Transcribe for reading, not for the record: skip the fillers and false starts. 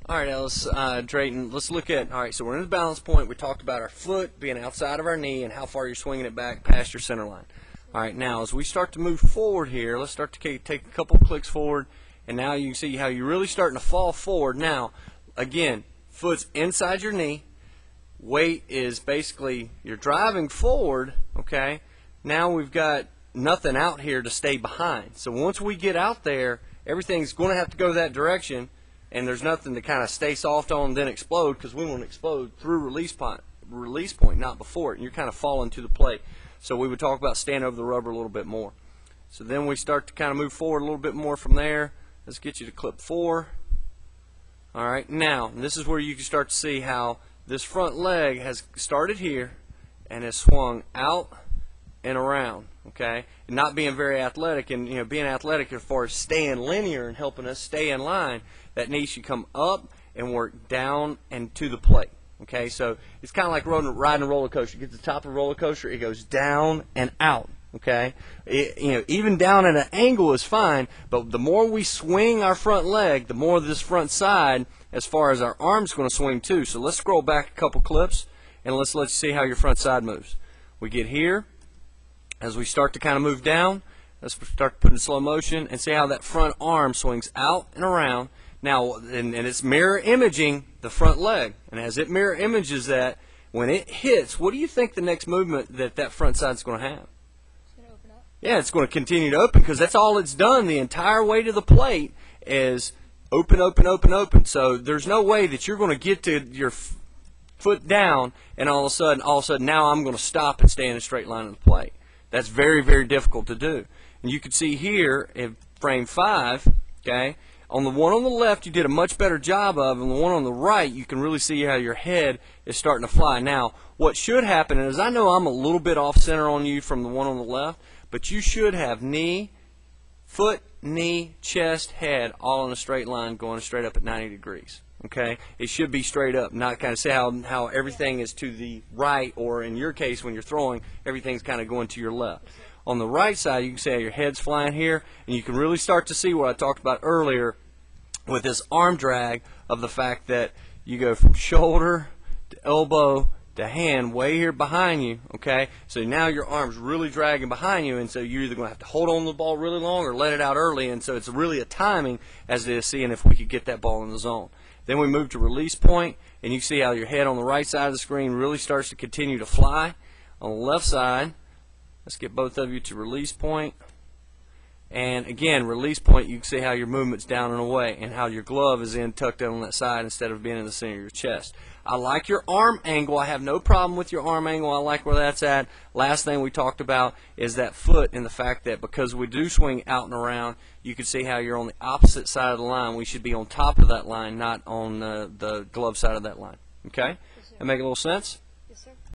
All right, Ellis, Drayton, let's look at, all right, so we're in the balance point. We talked about our foot being outside of our knee and how far you're swinging it back past your center line. All right, now as we start to move forward here, let's start to take a couple clicks forward, and now you can see how you're really starting to fall forward. Now, again, foot's inside your knee. Weight is basically, you're driving forward, okay? Now we've got nothing out here to stay behind. So once we get out there, everything's going to have to go that direction, and there's nothing to kind of stay soft on and then explode, because we want to explode through release point, not before it, and you're kind of falling to the plate. So we would talk about staying over the rubber a little bit more. So then we start to kind of move forward a little bit more from there. Let's get you to clip 4. All right, now this is where you can start to see how this front leg has started here and has swung out and around, okay? And not being very athletic, and being athletic as far as staying linear and helping us stay in line, that knee should come up and work down and to the plate. Okay, so it's kind of like riding a roller coaster. You get to the top of a roller coaster, it goes down and out. Okay, even down at an angle is fine, but the more we swing our front leg, the more this front side, as far as our arm's going to swing too. So let's scroll back a couple clips and let's see how your front side moves. We get here, as we start to kind of move down, let's start putting slow motion and see how that front arm swings out and around. Now, and it's mirror imaging the front leg, and as it mirror images that, when it hits, what do you think the next movement that front side's going to have? It's going to open up. Yeah, it's going to continue to open, because that's all it's done the entire way to the plate is open, open, open, open. So there's no way that you're going to get to your foot down and all of a sudden now I'm going to stop and stay in a straight line of the plate. That's very, very difficult to do. And you can see here in frame 5, okay, on the one on the left you did a much better job of, and the one on the right you can really see how your head is starting to fly. Now, what should happen is, I know I'm a little bit off center on you from the one on the left, but you should have foot, knee, chest, head all in a straight line going straight up at 90 degrees. Okay, it should be straight up, not kind of see how everything is to the right, or in your case when you're throwing, everything's kind of going to your left. On the right side, you can see how your head's flying here, and you can really start to see what I talked about earlier with this arm drag of the fact that you go from shoulder to elbow to hand way here behind you, okay? So now your arm's really dragging behind you, and so you're either going to have to hold on to the ball really long or let it out early, and so it's really a timing as it is seeing if we could get that ball in the zone. Then we move to release point, and you see how your head on the right side of the screen really starts to continue to fly. On the left side, let's get both of you to release point. And again, release point, you can see how your movement's down and away, and how your glove is tucked in on that side instead of being in the center of your chest. I like your arm angle. I have no problem with your arm angle. I like where that's at. Last thing we talked about is that foot, and the fact that because we do swing out and around, you can see how you're on the opposite side of the line. We should be on top of that line, not on the glove side of that line. Okay? That make a little sense?